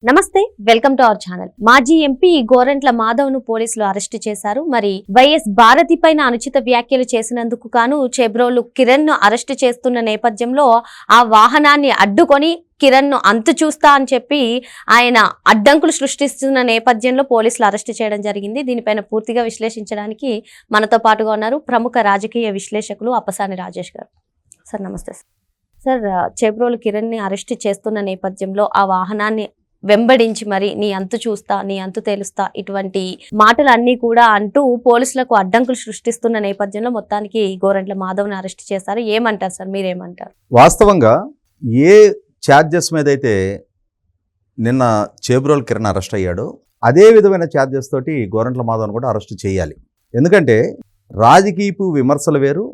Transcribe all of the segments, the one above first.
నమస్తే, welcome to our channel. మాజీ MP Gorantla Madhav ను పోలీసులు అరెస్టు చేశారు. మరి వైఎస్ భారతి పైన అనుచిత వ్యాఖ్యలు చేసినందుకు గాను చేబ్రోలు కిరణ్ ను అరెస్టు చేస్తున్న నేపథ్యంలో ఆ వాహనాన్ని అడ్డుకొని కిరణ్ ను అంతు చూస్తా అని చెప్పి ఆయన అడ్డంకులు సృష్టిస్తున్న నేపథ్యంలో పోలీసులు అరెస్టు చేయడం జరిగింది. దీనిపైన పూర్తిగా విశ్లేషించడానికి మనతో పాటుగా ఉన్నారు ప్రముఖ రాజకీయ విశ్లేషకులు అప్పసాని రాజేష్ గారు. సార్ నమస్తే. సార్, చేబ్రోలు కిరణ్ ని అరెస్టు చేస్తున్న నేపథ్యంలో ఆ వాహనాన్ని వెంబడించి మరి నీ అంతు చూస్తా, నీ అంతు తేలుస్తా, ఇటువంటి మాటలన్నీ కూడా అంటూ పోలీసులకు అడ్డంకులు సృష్టిస్తున్న నేపథ్యంలో మొత్తానికి గోరంట్ల మాధవ్ని అరెస్ట్ చేశారు. ఏమంటారు సార్, మీరేమంటారు? వాస్తవంగా ఏ ఛార్జెస్ మీద అయితే నిన్న చేబ్రోలు కిరణ్ అరెస్ట్ అయ్యాడో అదే విధమైన ఛార్జెస్ తోటి గోరంట్ల మాధవ్ని కూడా అరెస్ట్ చేయాలి. ఎందుకంటే రాజకీయపు విమర్శలు వేరు,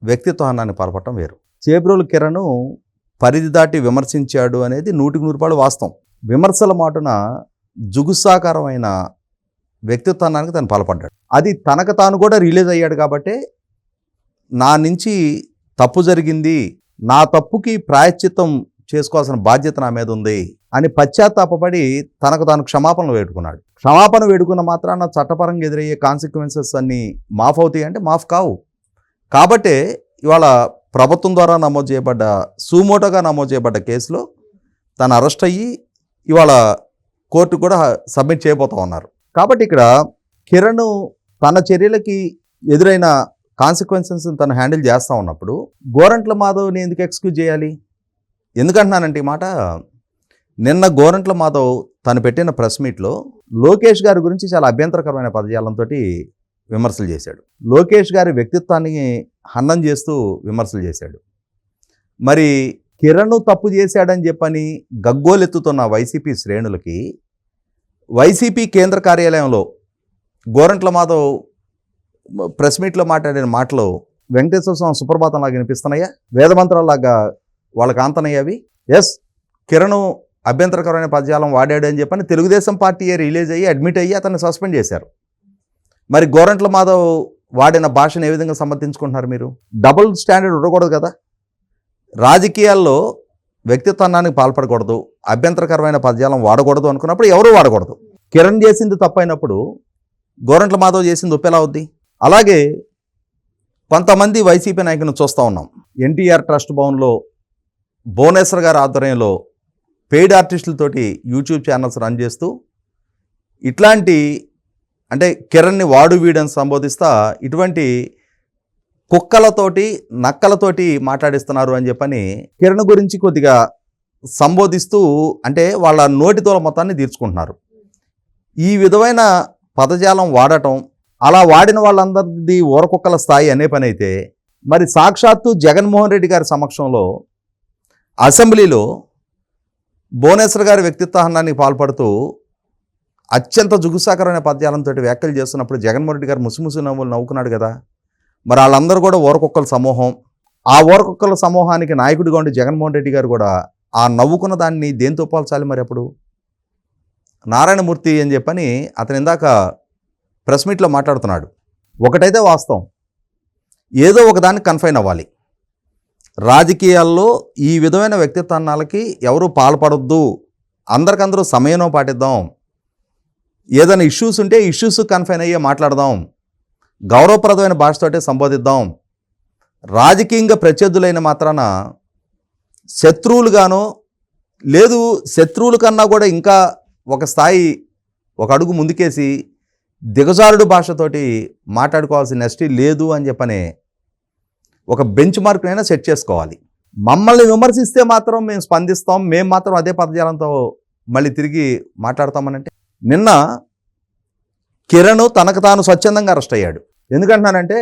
వ్యక్తిత్వాన్ని పాల్పడటం వేరు. చేబ్రోలు కిరణ్ పరిధి దాటి విమర్శించాడు అనేది 100% వాస్తవం. విమర్శల మాటున జుగుసాకరమైన వ్యక్తిత్వానికి తను పాల్పడ్డాడు. అది తనకు తాను కూడా రిలీజ్ అయ్యాడు. కాబట్టి నా నుంచి తప్పు జరిగింది, నా తప్పుకి ప్రాయశ్చిత్తం చేసుకోవాల్సిన బాధ్యత నా మీద ఉంది అని పశ్చాత్తాపడి తనకు తాను క్షమాపణలు వేడుకున్నాడు. క్షమాపణ వేడుకున్న మాత్రాన చట్టపరంగా ఎదురయ్యే కాన్సిక్వెన్సెస్ అన్నీ మాఫ్ అవుతాయి అంటే మాఫ్ కావు. కాబట్టే ఇవాళ ప్రభుత్వం ద్వారా నమోదు చేయబడ్డ సూమోటోగా నమోదు చేయబడ్డ కేసులో తను అరెస్ట్ అయ్యి ఇవాళ కోర్టు కూడా సబ్మిట్ చేయబోతా ఉన్నారు. కాబట్టి ఇక్కడ కిరణ్ తన చర్యలకి ఎదురైన కాన్సిక్వెన్సెస్ తను హ్యాండిల్ చేస్తూ ఉన్నప్పుడు గోరంట్ల మాధవ్ని ఎందుకు ఎక్స్క్యూజ్ చేయాలి? ఎందుకంటున్నానంటే ఈ మాట, నిన్న గోరంట్ల మాధవ్ తను పెట్టిన ప్రెస్ మీట్లో లోకేష్ గారి గురించి చాలా అభ్యంతరకరమైన పదజాలంతో విమర్శలు చేశాడు. లోకేష్ గారి వ్యక్తిత్వాన్ని హననం చేస్తూ విమర్శలు చేశాడు. మరి కిరణ్ తప్పు చేశాడని చెప్పని గగ్గోలెత్తుతున్న వైసీపీ శ్రేణులకి వైసీపీ కేంద్ర కార్యాలయంలో గోరంట్ల మాధవ్ ప్రెస్ మీట్లో మాట్లాడిన మాటలు వెంకటేశ్వర స్వామి సుప్రభాతంలాగా వినిపిస్తున్నాయా? వేదమంత్రాలాగా వాళ్ళకి ఆంతనయ్యావి. ఎస్, కిరణ్ అభ్యంతరకరమైన పదజాలం వాడాడు అని చెప్పని తెలుగుదేశం పార్టీయే రిలీజ్ అయ్యి అడ్మిట్ అయ్యి అతన్ని సస్పెండ్ చేశారు. మరి గోరంట్ల మాధవ్ వాడిన భాషను ఏ విధంగా సమర్థించుకుంటున్నారు మీరు? డబుల్ స్టాండర్డ్ ఉండకూడదు కదా. రాజకీయాల్లో వ్యక్తిత్వానికి పాల్పడకూడదు, అభ్యంతరకరమైన పదజాలం వాడకూడదు అనుకున్నప్పుడు ఎవరూ వాడకూడదు. కిరణ్ చేసింది తప్పైనప్పుడు గోరంట్ల మాధవ్ చేసింది ఒప్పేలా అవుద్ది? అలాగే కొంతమంది వైసీపీ నాయకులను చూస్తూ ఉన్నాం. ఎన్టీఆర్ ట్రస్ట్ భవన్లో భువనేశ్వర్ గారి ఆధ్వర్యంలో పెయిడ్ ఆర్టిస్టులతోటి యూట్యూబ్ ఛానల్స్ రన్ చేస్తూ ఇట్లాంటి అంటే కిరణ్ని వాడు వీడని సంబోధిస్తా ఇటువంటి కుక్కలతోటి నక్కలతోటి మాట్లాడిస్తున్నారు అని చెప్పని కిరణ్ గురించి కొద్దిగా సంబోధిస్తూ అంటే వాళ్ళ నోటితోల మొత్తాన్ని తీర్చుకుంటున్నారు. ఈ విధమైన పదజాలం వాడటం, అలా వాడిన వాళ్ళందరిది ఊరకుక్కల స్థాయి అనే పని అయితే, మరి సాక్షాత్తు జగన్మోహన్ రెడ్డి గారి సమక్షంలో అసెంబ్లీలో భువనేశ్వర్ గారి వ్యక్తిత్వానికి పాల్పడుతూ అత్యంత జుగుసాకరమైన పద్యాలంతో వ్యాఖ్యలు చేస్తున్నప్పుడు జగన్మోహన్ రెడ్డి గారు ముసిముసి నవ్వులు నవ్వుకున్నాడు కదా. మరి వాళ్ళందరూ కూడా ఊరకుక్కల సమూహం. ఆ ఊరకుక్కల సమూహానికి నాయకుడిగా ఉండి జగన్మోహన్ రెడ్డి గారు కూడా ఆ నవ్వుకున్న దాన్ని దేంతో పోల్చాలి? మరి అప్పుడు నారాయణమూర్తి అని చెప్పని అతను ఇందాక ప్రెస్ మీట్లో మాట్లాడుతున్నాడు. ఒకటైతే వాస్తవం, ఏదో ఒకదానికి కన్ఫైన్ అవ్వాలి. రాజకీయాల్లో ఈ విధమైన వ్యక్తిత్వాలకి ఎవరు పాల్పడొద్దు, అందరికందరూ సమయంలో పాటిద్దాం. ఏదైనా ఇష్యూస్ ఉంటే ఇష్యూస్ కన్ఫైన్ అయ్యే మాట్లాడదాం, గౌరవప్రదమైన భాషతోటే సంబోధిద్దాం. రాజకీయంగా ప్రత్యర్థులైన మాత్రాన శత్రువులుగానో లేదు, శత్రువుల కన్నా కూడా ఇంకా ఒక స్థాయి ఒక అడుగు ముందుకేసి దిగజారుడు భాషతోటి మాట్లాడుకోవాల్సిన నెస్టీ లేదు అని చెప్పనే ఒక బెంచ్ మార్క్నైనా సెట్ చేసుకోవాలి. మమ్మల్ని విమర్శిస్తే మాత్రం మేము స్పందిస్తాం, మేము మాత్రం అదే పదజాలంతో మళ్ళీ తిరిగి మాట్లాడతామనంటే, నిన్న కిరణ్ తనకు తాను స్వచ్ఛందంగా అరెస్ట్ అయ్యాడు. ఎందుకంటున్నానంటే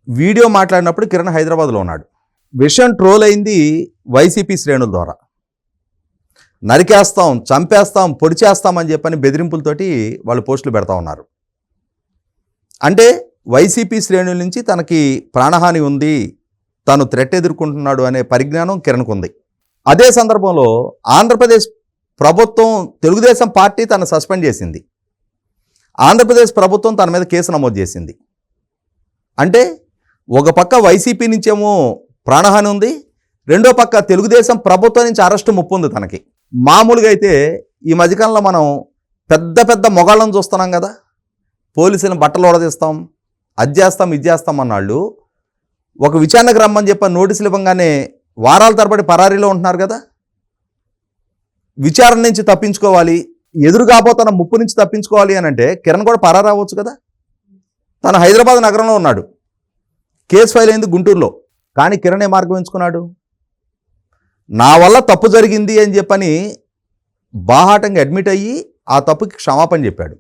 వీడియో మాట్లాడినప్పుడు కిరణ్ హైదరాబాద్లో ఉన్నాడు. విషయం ట్రోల్ అయింది వైసీపీ శ్రేణుల ద్వారా. నరికేస్తాం, చంపేస్తాం, పొడి చేస్తామని చెప్పని బెదిరింపులతోటి వాళ్ళు పోస్టులు పెడతా ఉన్నారు. అంటే వైసీపీ శ్రేణుల నుంచి తనకి ప్రాణహాని ఉంది, తను థ్రెట్ ఎదుర్కొంటున్నాడు అనే పరిజ్ఞానం కిరణ్కు ఉంది. అదే సందర్భంలో ఆంధ్రప్రదేశ్ ప్రభుత్వం, తెలుగుదేశం పార్టీ తను సస్పెండ్ చేసింది. ఆంధ్రప్రదేశ్ ప్రభుత్వం తన మీద కేసు నమోదు చేసింది. అంటే ఒక పక్క వైసీపీ నుంచేమో ప్రాణహాని ఉంది, రెండో పక్క తెలుగుదేశం ప్రభుత్వం నుంచి అరెస్టు ముప్పు ఉంది తనకి. మామూలుగా అయితే ఈ మధ్యకాలంలో మనం పెద్ద పెద్ద మొగాళ్ళను చూస్తున్నాం కదా, పోలీసులను బట్టలు ఓడదీస్తాం, అది చేస్తాం ఇది చేస్తాం అన్నాళ్ళు ఒక విచారణకు రమ్మని చెప్పి నోటీసులు ఇవ్వగానే వారాల తరబడి పరారీలో ఉంటున్నారు కదా. విచారణ నుంచి తప్పించుకోవాలి, ఎదురు కాబోతున్న ముప్పు నుంచి తప్పించుకోవాలి అని అంటే కిరణ్ కూడా పరారు అవ్వచ్చు కదా. తను హైదరాబాద్ నగరంలో ఉన్నాడు, కేసు ఫైల్ అయింది గుంటూరులో, కానీ కిరణ్ ఏ మార్గం ఎంచుకున్నాడు? నా వల్ల తప్పు జరిగింది అని చెప్పని బాహాటంగా అడ్మిట్ అయ్యి ఆ తప్పుకి క్షమాపణ చెప్పాడు.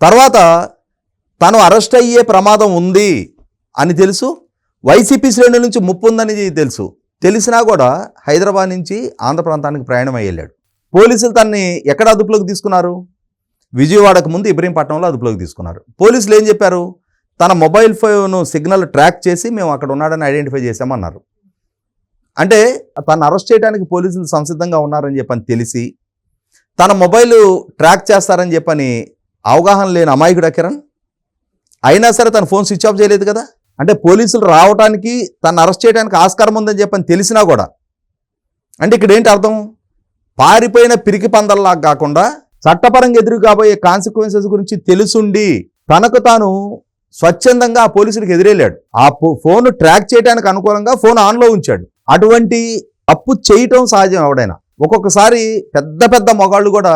తర్వాత తను అరెస్ట్ అయ్యే ప్రమాదం ఉంది అని తెలుసు, వైసీపీ శ్రేణుల నుంచి ముప్పు ఉందని తెలుసు, తెలిసినా కూడా హైదరాబాద్ నుంచి ఆంధ్ర ప్రాంతానికి ప్రయాణం అయ్యి వెళ్ళాడు. పోలీసులు తనని ఎక్కడ అదుపులోకి తీసుకున్నారు? విజయవాడకు ముందు ఇబ్రహీంపట్నంలో అదుపులోకి తీసుకున్నారు. పోలీసులు ఏం చెప్పారు? తన మొబైల్ ఫోన్ సిగ్నల్ ట్రాక్ చేసి మేము అక్కడ ఉన్నాడని ఐడెంటిఫై చేశామన్నారు. అంటే తను అరెస్ట్ చేయడానికి పోలీసులు సంసిద్ధంగా ఉన్నారని చెప్పని తెలిసి తన మొబైల్ ట్రాక్ చేస్తారని చెప్పని అవగాహన లేని అమాయకుడా కిరణ్. అయినా సరే తన ఫోన్ స్విచ్ ఆఫ్ చేయలేదు కదా. అంటే పోలీసులు రావడానికి తను అరెస్ట్ చేయడానికి ఆస్కారం ఉందని చెప్పని తెలిసినా కూడా, అంటే ఇక్కడ ఏంటి అర్థం? పారిపోయిన పిరికి పందల్లాగా కాకుండా చట్టపరంగా ఎదురు కాబోయే కాన్సిక్వెన్సెస్ గురించి తెలుసుండి తనకు తాను స్వచ్ఛందంగా ఆ పోలీసులకు ఎదురెళ్ళాడు. ఆ ఫోన్ ట్రాక్ చేయడానికి అనుకూలంగా ఫోన్ ఆన్లో ఉంచాడు. అటువంటి తప్పు చేయటం సహజం. ఎవడైనా ఒక్కొక్కసారి పెద్ద పెద్ద మొగాళ్ళు కూడా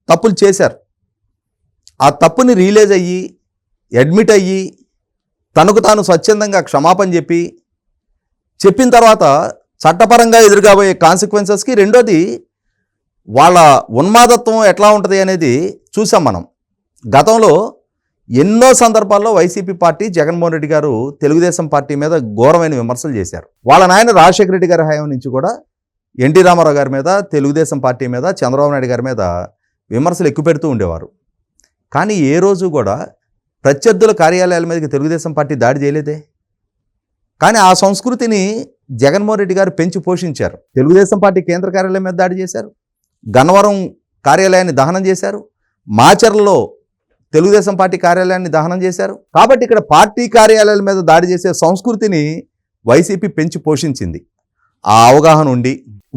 తప్పులు చేశారు. ఆ తప్పుని రియలైజ్ అయ్యి అడ్మిట్ అయ్యి తనకు తాను స్వచ్ఛందంగా క్షమాపణ చెప్పిన తర్వాత చట్టపరంగా ఎదురుగాబోయే కాన్సిక్వెన్సెస్కి, రెండోది వాళ్ళ ఉన్మాదత్వం ఎట్లా ఉంటుంది అనేది చూసాం మనం. గతంలో ఎన్నో సందర్భాల్లో వైసీపీ పార్టీ, జగన్మోహన్ రెడ్డి గారు తెలుగుదేశం పార్టీ మీద ఘోరమైన విమర్శలు చేశారు. వాళ్ళ నాయన రాజశేఖర రెడ్డి గారి హయాం నుంచి కూడా ఎన్టీ రామారావు గారి మీద, తెలుగుదేశం పార్టీ మీద, చంద్రబాబు నాయుడు గారి మీద విమర్శలు ఎక్కువ పెడుతూ ఉండేవారు. కానీ ఏ రోజు కూడా ప్రత్యర్థుల కార్యాలయాల మీదకి తెలుగుదేశం పార్టీ దాడి చేయలేదే. కానీ ఆ సంస్కృతిని జగన్మోహన్ రెడ్డి గారు పెంచి పోషించారు. తెలుగుదేశం పార్టీ కేంద్ర కార్యాలయం మీద దాడి చేశారు, గన్నవరం కార్యాలయాన్ని దహనం చేశారు, మాచర్లలో తెలుగుదేశం పార్టీ కార్యాలయాన్ని దహనం చేశారు. కాబట్టి ఇక్కడ పార్టీ కార్యాలయాల మీద దాడి చేసే సంస్కృతిని వైసీపీ పెంచి పోషించింది. ఆ అవగాహన ఉండి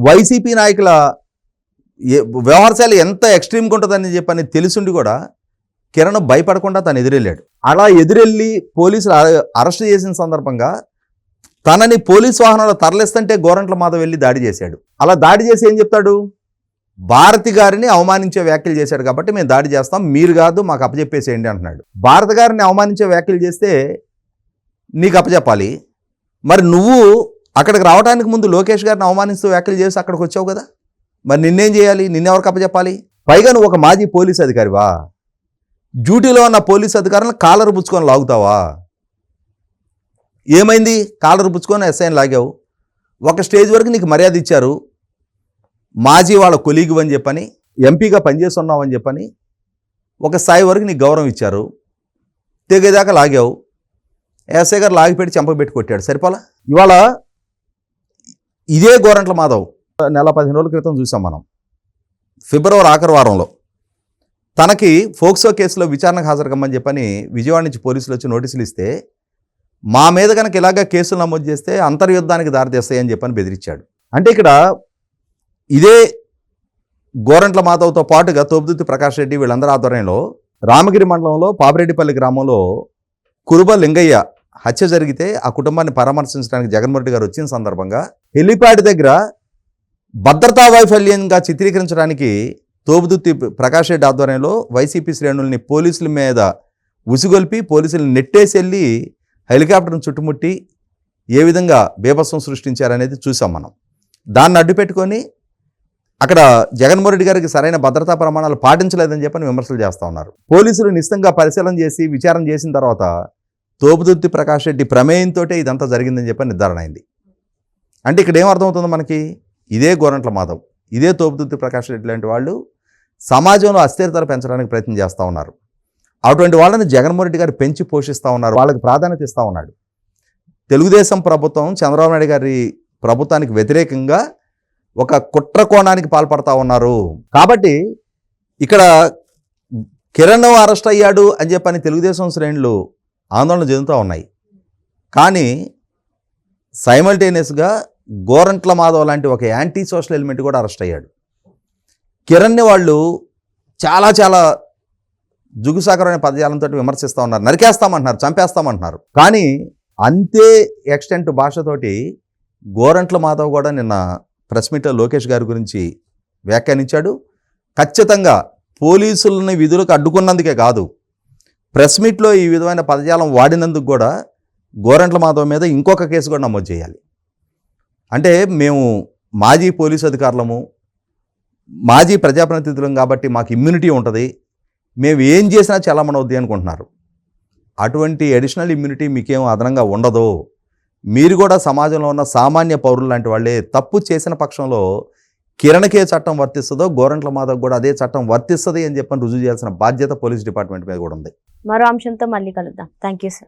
వైసీపీ నాయకుల వ్యవహారశాల ఎంత ఎక్స్ట్రీమ్గా ఉంటుందని చెప్పని తెలుసుండి కూడా కిరణ్ భయపడకుండా తను ఎదురెళ్ళాడు. అలా ఎదురెళ్ళి పోలీసులు అరెస్ట్ చేసిన సందర్భంగా తనని పోలీస్ వాహనాలు తరలిస్తుంటే గోరంట్ల మాధవ్ వెళ్ళి దాడి చేశాడు. అలా దాడి చేసి ఏం చెప్తాడు? భారతి గారిని అవమానించే వ్యాఖ్యలు చేశాడు కాబట్టి మేము దాడి చేస్తాం, మీరు కాదు మాకు అప్పచెప్పేసేయండి అంటున్నాడు. భారతి గారిని అవమానించే వ్యాఖ్యలు చేస్తే నీకు అప్పచెప్పాలి. మరి నువ్వు అక్కడికి రావడానికి ముందు లోకేష్ గారిని అవమానిస్తూ వ్యాఖ్యలు చేసి అక్కడికి వచ్చావు కదా, మరి నిన్నేం చేయాలి? నిన్నెవరికి అప్పచెప్పాలి? పైగా నువ్వు ఒక మాజీ పోలీస్ అధికారివా? డ్యూటీలో ఉన్న పోలీస్ అధికారులను కాలర్ పుచ్చుకొని లాగుతావా? ఏమైంది? కాలర్ పుచ్చుకొని ఎస్ఐని లాగావు. ఒక స్టేజ్ వరకు నీకు మర్యాద ఇచ్చారు, మాజీ వాళ్ళ కొలీగు అని చెప్పని, ఎంపీగా పనిచేస్తున్నావు అని చెప్పని ఒక స్థాయి వరకు నీకు గౌరవం ఇచ్చారు. తెగేదాకా లాగావు. ఎస్ఐ గారు లాగిపెట్టి చెంపపెట్టి కొట్టాడు, సరిపోలా? ఇవాళ ఇదే గోరంట్ల మాధవ్ నెల 15 రోజుల క్రితం చూసాం మనం, ఫిబ్రవరి ఆఖరి వారంలో తనకి ఫోక్సో కేసులో విచారణకు హాజరు కమ్మని చెప్పని విజయవాడ నుంచి పోలీసులు వచ్చి నోటీసులు ఇస్తే, మా మీద కనుక ఇలాగా కేసులు నమోదు చేస్తే అంతర్యుద్ధానికి దారితీస్తాయని చెప్పని బెదిరించాడు. అంటే ఇక్కడ ఇదే గోరంట్ల మాధవ్తో పాటుగా తోపుదుర్తి ప్రకాష్ రెడ్డి వీళ్ళందరూ ఆధ్వర్యంలో రామగిరి మండలంలో పాపిరెడ్డిపల్లి గ్రామంలో కురుబ లింగయ్య హత్య జరిగితే ఆ కుటుంబాన్ని పరామర్శించడానికి జగన్మోహన్ రెడ్డి గారు వచ్చిన సందర్భంగా హెలిప్యాడ్ దగ్గర భద్రతా వైఫల్యంగా చిత్రీకరించడానికి తోపుదుర్తి ప్రకాష్ రెడ్డి ఆధ్వర్యంలో వైసీపీ శ్రేణుల్ని పోలీసుల మీద ఉసిగొల్పి పోలీసులను నెట్టేసి వెళ్ళి హెలికాప్టర్ను చుట్టుముట్టి ఏ విధంగా బీభత్సం సృష్టించారనేది చూసాం మనం. దాన్ని అడ్డుపెట్టుకొని అక్కడ జగన్మోహన్ రెడ్డి గారికి సరైన భద్రతా ప్రమాణాలు పాటించలేదని చెప్పని విమర్శలు చేస్తూ ఉన్నారు. పోలీసులు నిశ్చితంగా పరిశీలన చేసి విచారణ చేసిన తర్వాత తోపుదుర్తి ప్రకాష్ రెడ్డి ప్రమేయంతో ఇదంతా జరిగిందని చెప్పని నిర్ధారణ అయింది. అంటే ఇక్కడ ఏం అర్థమవుతుందో మనకి? ఇదే గోరంట్ల మాధవ్, ఇదే తోపుదుర్తి ప్రకాష్ రెడ్డి లాంటి వాళ్ళు సమాజంలో అస్థిరతలు పెంచడానికి ప్రయత్నం చేస్తూ ఉన్నారు. అటువంటి వాళ్ళని జగన్మోహన్ రెడ్డి గారు పెంచి పోషిస్తూ ఉన్నారు, వాళ్ళకి ప్రాధాన్యత ఇస్తూ ఉన్నాడు. తెలుగుదేశం ప్రభుత్వం చంద్రబాబు నాయుడు గారి ప్రభుత్వానికి వ్యతిరేకంగా ఒక కుట్ర కోణానికి పాల్పడతా ఉన్నారు. కాబట్టి ఇక్కడ కిరణ్ అరెస్ట్ అయ్యాడు అని చెప్పని తెలుగుదేశం శ్రేణులు ఆందోళన చెందుతూ ఉన్నాయి. కానీ సైమల్టేనియస్గా గోరంట్ల మాధవ్ లాంటి ఒక యాంటీ సోషల్ ఎలిమెంట్ కూడా అరెస్ట్ అయ్యాడు. కిరణ్ని వాళ్ళు చాలా చాలా జుగుసాకరమైన పదజాలంతో విమర్శిస్తూ ఉన్నారు, నరికేస్తామంటున్నారు, చంపేస్తామంటున్నారు. కానీ అంతే ఎక్స్టెంట్ భాషతోటి గోరంట్ల మాధవ్ కూడా నిన్న ప్రెస్ మీట్లో లోకేష్ గారి గురించి వ్యాఖ్యానించాడు. ఖచ్చితంగా పోలీసులని విధులకు అడ్డుకున్నందుకే కాదు, ప్రెస్ మీట్లో ఈ విధమైన పదజాలం వాడినందుకు కూడా గోరంట్ల మాధవ్ మీద ఇంకొక కేసు కూడా నమోదు చేయాలి. అంటే మేము మాజీ పోలీసు అధికారులము, మాజీ ప్రజాప్రతినిధులం కాబట్టి మాకు ఇమ్యూనిటీ ఉంటుంది, మేము ఏం చేసినా చలామణవుద్ది అనుకుంటున్నారు. అటువంటి అడిషనల్ ఇమ్యూనిటీ మీకేం అదనంగా ఉండదు. మీరు కూడా సమాజంలో ఉన్న సామాన్య పౌరులు లాంటి వాళ్ళే. తప్పు చేసిన పక్షంలో కిరణ్కే చట్టం వర్తిస్తుందో గోరంట్ల మాధవ్ కూడా అదే చట్టం వర్తిస్తుంది అని చెప్పని రుజువు చేయాల్సిన బాధ్యత పోలీస్ డిపార్ట్మెంట్ మీద కూడా ఉంది. మరో అంశంతో మళ్ళీ కలుద్దాం. Thank you sir.